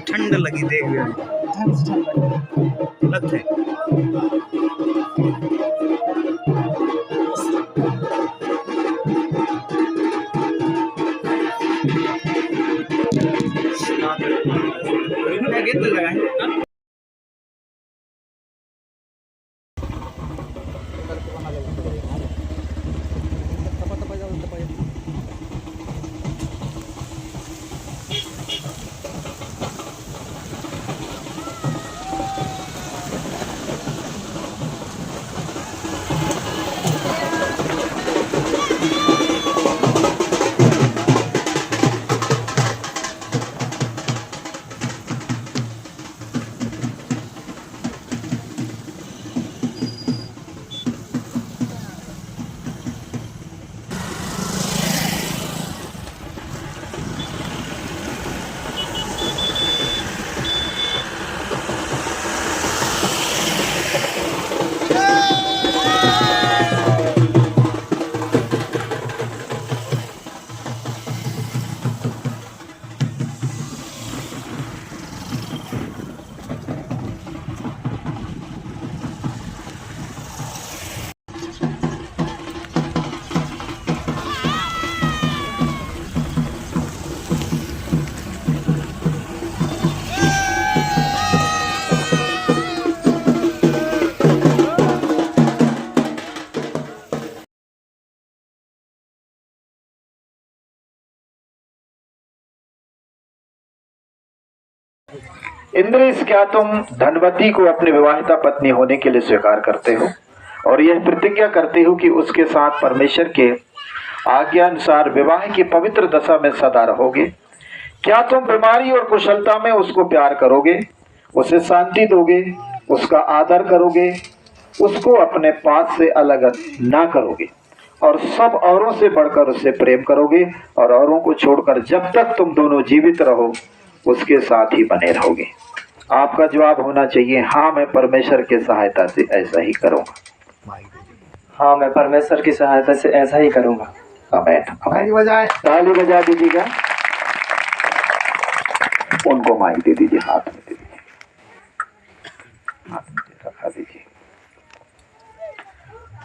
ठंड लगी देख लगते इंद्रेश, क्या तुम धनवती को अपनी विवाहिता पत्नी होने के लिए स्वीकार करते हो और यह प्रतिज्ञा करते हो कि उसके साथ परमेश्वर के आज्ञा अनुसार विवाह की पवित्र दशा में सदा रहोगे? क्या तुम बीमारी और कुशलता में उसको प्यार करोगे, उसे शांति दोगे, उसका आदर करोगे, उसको अपने पास से अलग ना करोगे और सब औरों से बढ़कर उससे प्रेम करोगे और औरों को छोड़कर जब तक तुम दोनों जीवित रहो उसके साथ ही बने रहोगे? आपका जवाब होना चाहिए हाँ, मैं परमेश्वर की सहायता से ऐसा ही करूंगा। हाँ, मैं परमेश्वर की सहायता से ऐसा ही करूंगा। आमीन। ताली बजा दीजिएगा, उनको माइक दे दीजिए, हाथ में दे दीजिए, हाथ में रखा दीजिए।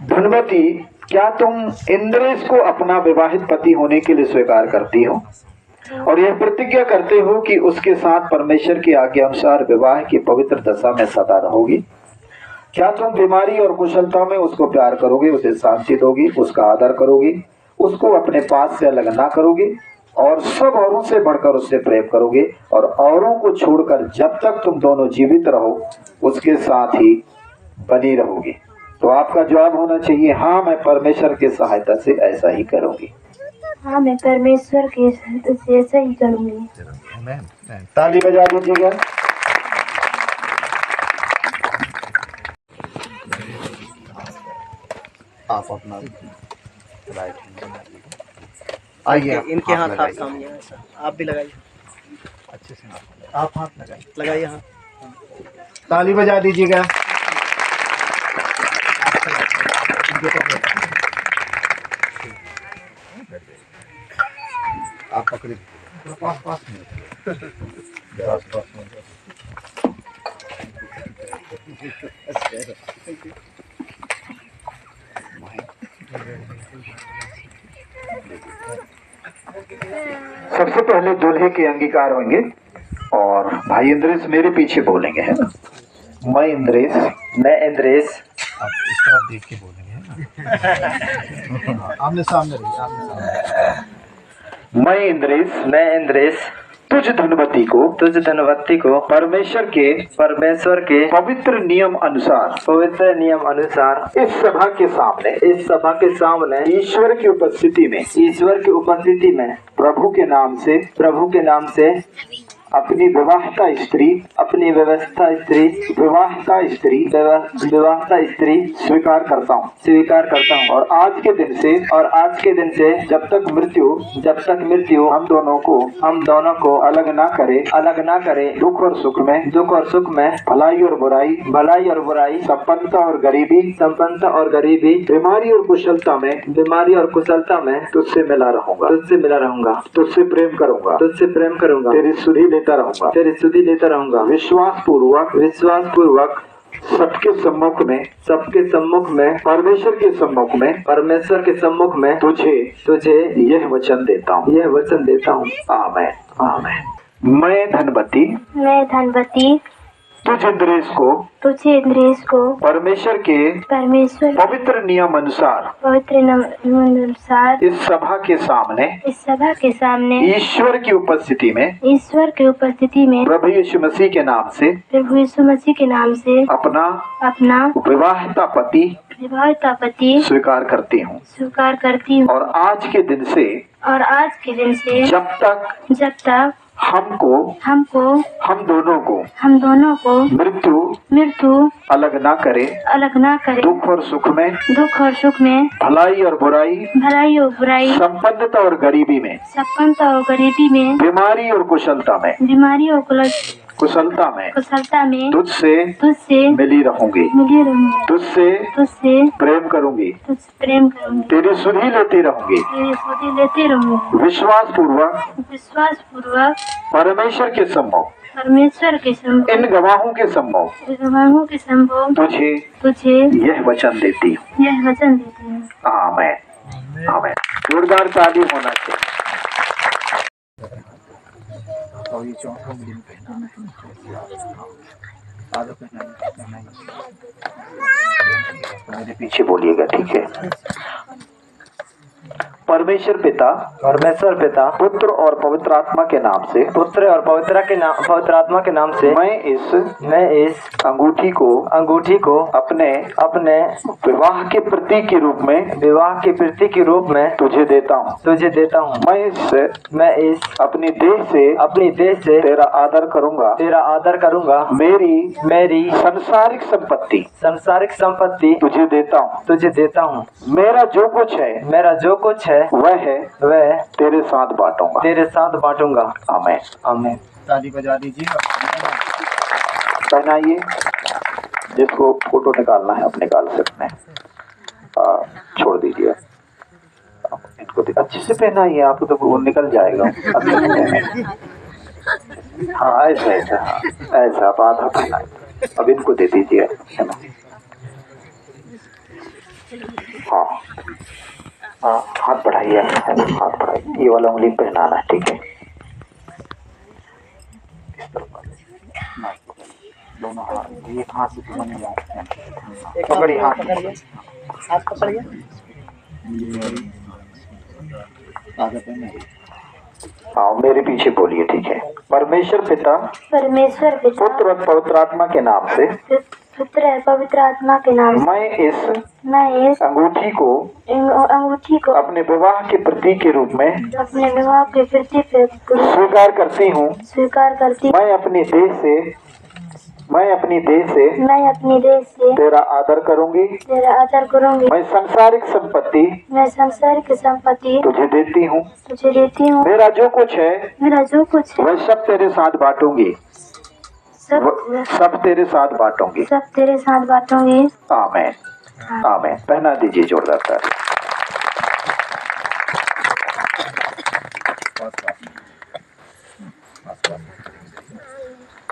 धनवती, क्या तुम इंद्रेश को अपना विवाहित पति होने के लिए स्वीकार करती हो और यह प्रतिज्ञा करते हो कि उसके साथ परमेश्वर की आज्ञा अनुसार विवाह की पवित्र दशा में सदा रहोगी? क्या तुम बीमारी और कुशलता में उसको प्यार करोगे, उसे शांति दोगी, उसका आदर करोगी, उसको अपने पास से अलग ना करोगे और सब औरों से बढ़कर उससे प्रेम करोगे और औरों को छोड़कर जब तक तुम दोनों जीवित रहो उसके साथ ही बनी रहोगी? तो आपका जवाब होना चाहिए हाँ, मैं परमेश्वर की सहायता से ऐसा ही करूंगी। हाँ, मैं परमेश्वर की सहायता से ऐसा ही करूंगी। ताली बजा दीजिएगा। आप अपना राइट आइए, इनके हाथ आप सामने, आप भी लगाइए अच्छे से, आप हाथ लगाइए हाँ। ताली बजा दीजिएगा। आप पकड़िए पास में सबसे पहले दूल्हे के अंगीकार होंगे और भाई इंद्रेश मेरे पीछे बोलेंगे, है ना? मैं इंद्रेश। मैं इंद्रेश। आप इस तरफ देख के बोलेंगे आमने सामने रहिए, आमने सामने। मैं इंद्रेश मैं इंद्रेश तुझ धनवती को परमेश्वर के पवित्र नियम अनुसार इस सभा के सामने ईश्वर की उपस्थिति में प्रभु के नाम से अपनी विवाहिता स्त्री स्वीकार करता हूँ। और आज के दिन से जब तक मृत्यु हम दोनों को अलग ना करे दुख और सुख में भलाई और बुराई संपन्नता और गरीबी बीमारी और कुशलता में तुझसे मिला रहूंगा तुझसे प्रेम करूंगा तेरी सुधि लेता रहूंगा विश्वास पूर्वक सबके सम्मुख में परमेश्वर के सम्मुख में तुझे यह वचन देता हूँ। आमेन। मैं धनवती तुझ इंद्रेश को परमेश्वर के पवित्र नियम अनुसार इस सभा के सामने ईश्वर की उपस्थिति में प्रभु यीशु मसीह के नाम से अपना विवाहिता पति स्वीकार करती हूँ। और आज के दिन से जब तक हम दोनों को मृत्यु अलग ना करे दुख और सुख में भलाई और बुराई संपन्नता और गरीबी में बीमारी और कुशलता में तुझसे मिली रहूंगी तुझसे प्रेम करूंगी तेरी सुधि लेती रहूंगी विश्वास पूर्वक परमेश्वर के सम्मुख इन गवाहों के सम्मुख तुझे यह वचन देती हूँ। आमेन। जोरदार ताली होना चाहिए। और ये चौथा दिन पहना है, आधा पहना है। मेरे पीछे बोलिएगा, ठीक है। परमेश्वर पिता पुत्र और पवित्र आत्मा के नाम से मैं इस अंगूठी को अपने विवाह के प्रतीक के रूप में तुझे देता हूँ। मैं इस अपनी देह से तेरा आदर करूँगा। मेरी सांसारिक संपत्ति तुझे देता हूँ। मेरा जो कुछ है वह तेरे साथ बांटूंगा। आमेन। ताली बजा दीजिए। पहनाइए। जिसको फोटो निकालना है अपने निकाल सकते हैं। छोड़ दीजिए। इनको अच्छे से पहनाइए, आपको तो वो निकल जाएगा। हाँ, ऐसा आप आधा पहनाइए। अब इनको दे दीजिए। हाँ, हाथ बढ़ाइए। ये वाला उंगली पहनाना है, ठीक है। इस तरफ दोनों हाथ, एक हाथ से बन जाए। पकड़िए, हाथ पकड़िए। हाँ, मेरे पीछे बोलिए, ठीक है। परमेश्वर पिता पुत्र और पवित्र आत्मा के नाम से मैं इस अंगूठी को अपने विवाह के प्रतीक के रूप में स्वीकार करती हूँ। मैं अपनी देह से तेरा आदर करूँगी। मैं सांसारिक संपत्ति तुझे देती हूँ। मेरा जो कुछ है वह सब तेरे साथ बांटूंगी। सब तेरे साथ बांटूंगी। आमेन। पहना दीजिए जोरदार ताली।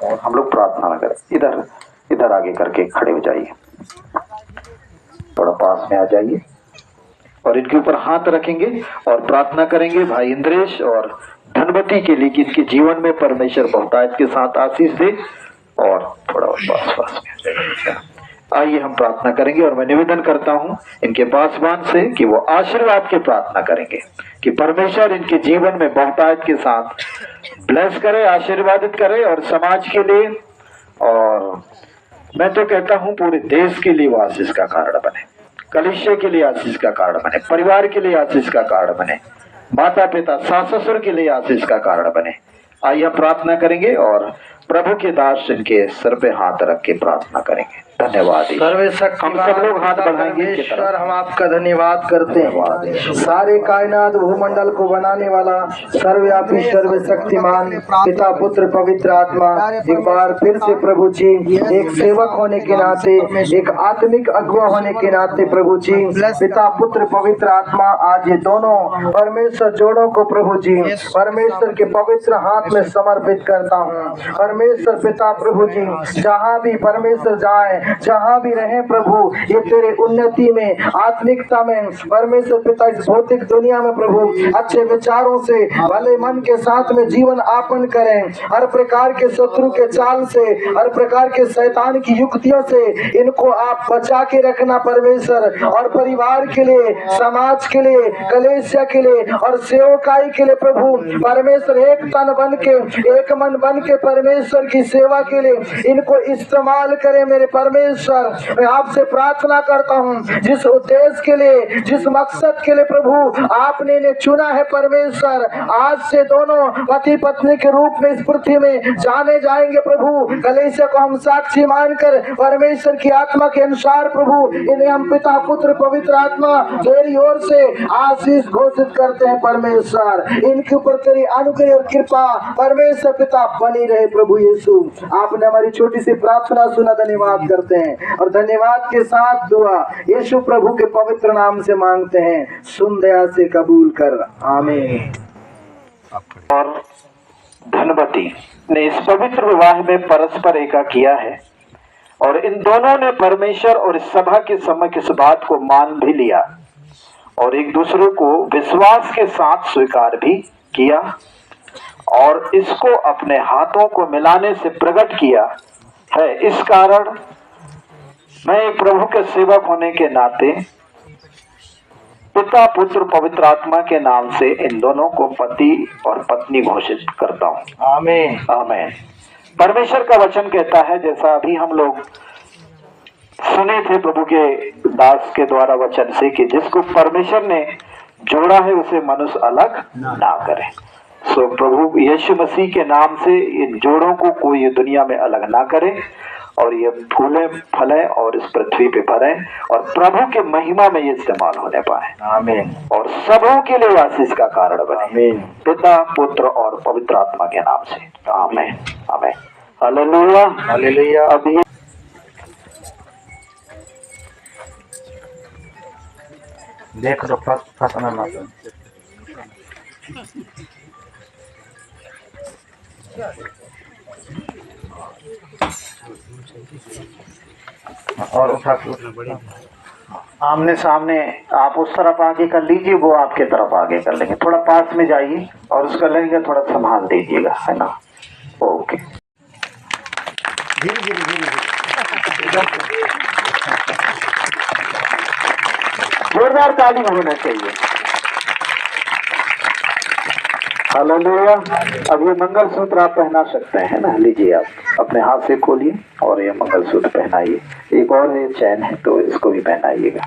और हम लोग प्रार्थना न करें। इधर आगे करके खड़े हो जाइए, थोड़ा पास में आ जाइए और इनके ऊपर हाथ रखेंगे और प्रार्थना करेंगे भाई इंद्रेश और धनवती के लिए कि इसके जीवन में परमेश्वर बहुतायत के साथ आशीष दे। और थोड़ा पास में अच्छा, आइए हम प्रार्थना करेंगे और मैं निवेदन करता हूं इनके पासवान से कि वो आशीर्वाद की प्रार्थना करेंगे कि परमेश्वर इनके जीवन में बहुतायत के साथ ब्लेस करे, आशीर्वादित करे और समाज के लिए और मैं तो कहता हूं पूरे देश के लिए वो आशीष का कारण बने, कलीसिया के लिए आशीष का कारण बने, परिवार के लिए आशीष का कारण बने, माता पिता सास ससुर के लिए आशीष का कारण बने। आइए हम प्रार्थना करेंगे और प्रभु के दास इनके सर पे हाथ रख के प्रार्थना करेंगे। धन्यवाद। सर्वशक्तिमान हम सब लोग हाथ बढ़ाएंगे इनकी तरफ। परमेश्वर, हम आपका धन्यवाद करते हैं। सारे कायनात भूमंडल को बनाने वाला सर्वव्यापी सर्वशक्तिमान पिता पुत्र पवित्र आत्मा, एक बार फिर से प्रभु जी एक सेवक होने के नाते, एक आत्मिक अगुआ होने के नाते प्रभु जी पिता पुत्र पवित्र आत्मा आज ये दोनों परमेश्वर जोड़ों को प्रभु जी परमेश्वर के पवित्र हाथ में समर्पित करता हूँ। परमेश्वर पिता प्रभु जी जहाँ भी परमेश्वर जाए, जहाँ भी रहे प्रभु, ये तेरे उन्नति में, आत्मिकता में परमेश्वर पिता इस भौतिक दुनिया में प्रभु अच्छे विचारों से भले मन के साथ में जीवन यापन करें। हर प्रकार के शत्रु के चाल से, हर प्रकार के शैतान की युक्तियों से इनको आप बचा के रखना परमेश्वर, और परिवार के लिए, समाज के लिए, कलीसिया के लिए और सेवकाई के लिए प्रभु परमेश्वर एक तन बन के, एक मन बन के परमेश्वर की सेवा के लिए इनको इस्तेमाल करें। मेरे परमेश्वर, मैं आपसे प्रार्थना करता हूँ जिस उद्देश्य के लिए, जिस मकसद के लिए प्रभु आपने इन्हें चुना है परमेश्वर, आज से दोनों पति पत्नी के रूप में इस पृथ्वी में जाने जाएंगे प्रभु। कलीसिया को हम साक्षी मानकर परमेश्वर की आत्मा के अनुसार प्रभु इन्हें हम पिता पुत्र पवित्र आत्मा तेरी ओर से आशीष घोषित करते हैं परमेश्वर। इनके ऊपर तेरी अनुग्रह और कृपा परमेश्वर पिता बनी रहे प्रभु यीशु। आपने हमारी छोटी सी प्रार्थना सुना, धन्यवाद करते हैं और धन्यवाद के साथ दुआ यीशु प्रभु के पवित्र नाम से मांगते हैं, सुन दया से कबूल कर, आमीन। और धनवती ने इस पवित्र विवाह में परस्पर एका किया है और इन दोनों ने परमेश्वर और इस सभा के सम्मुख इस बात को मान भी लिया और एक दूसरे को विश्वास के साथ स्वीकार भी किया और इसको अपने हाथों को मिलाने से प्रकट किया है। इस कारण मैं एक प्रभु के सेवक होने के नाते पिता पुत्र पवित्र आत्मा के नाम से इन दोनों को पति और पत्नी घोषित करता हूँ। आमीन। आमीन। परमेश्वर का वचन कहता है, जैसा अभी हम लोग सुने थे प्रभु के दास के द्वारा वचन से, कि जिसको परमेश्वर ने जोड़ा है उसे मनुष्य अलग ना करे। सो प्रभु यीशु मसीह के नाम से इन जोड़ों को कोई ये दुनिया में अलग ना करे और ये फूले फले और इस पृथ्वी पे भरे और प्रभु के महिमा में ये इस्तेमाल होने पाए। आमीन। और सबों के लिए आशीष का कारण बने। आमीन। पिता पुत्र और पवित्र आत्मा के नाम से, आमीन। आमीन। हालेलुया। हालेलुया। अभी देख लो फसना ना और उठा आमने सामने आप उस तरफ आगे कर लीजिए, वो आपके तरफ आगे कर लेंगे। थोड़ा पास में जाइए और उसका लेंगे, थोड़ा संभाल दीजिएगा, है ना। ओके, धीरे धीरे धीरे धीरे, जोरदार ताली होना चाहिए। हालेलुया। अब ये मंगलसूत्र आप पहना सकते हैं ना, लीजिए आप अपने हाथ से खोलिए और ये मंगलसूत्र पहनाइए। एक और ये चैन है तो इसको भी पहनाइएगा।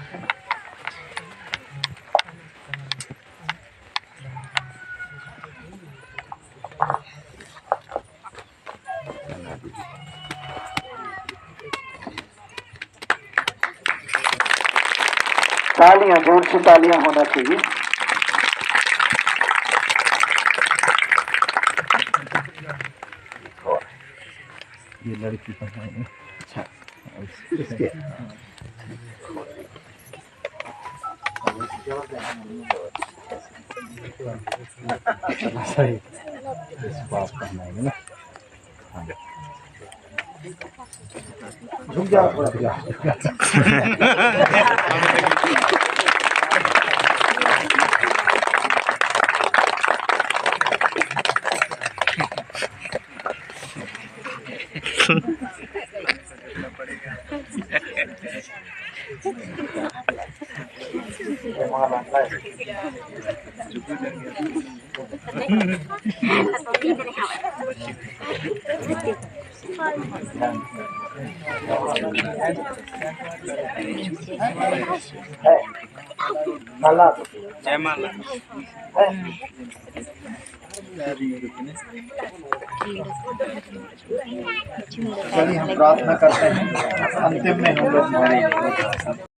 तालियां, जोर से तालियां होना चाहिए। ये लड़की पहनाएंगे। अच्छा, सही बात पहनाएंगे ना। रुक जाओ। चलिए हम प्रार्थना करते हैं, अंतिम में हम लोग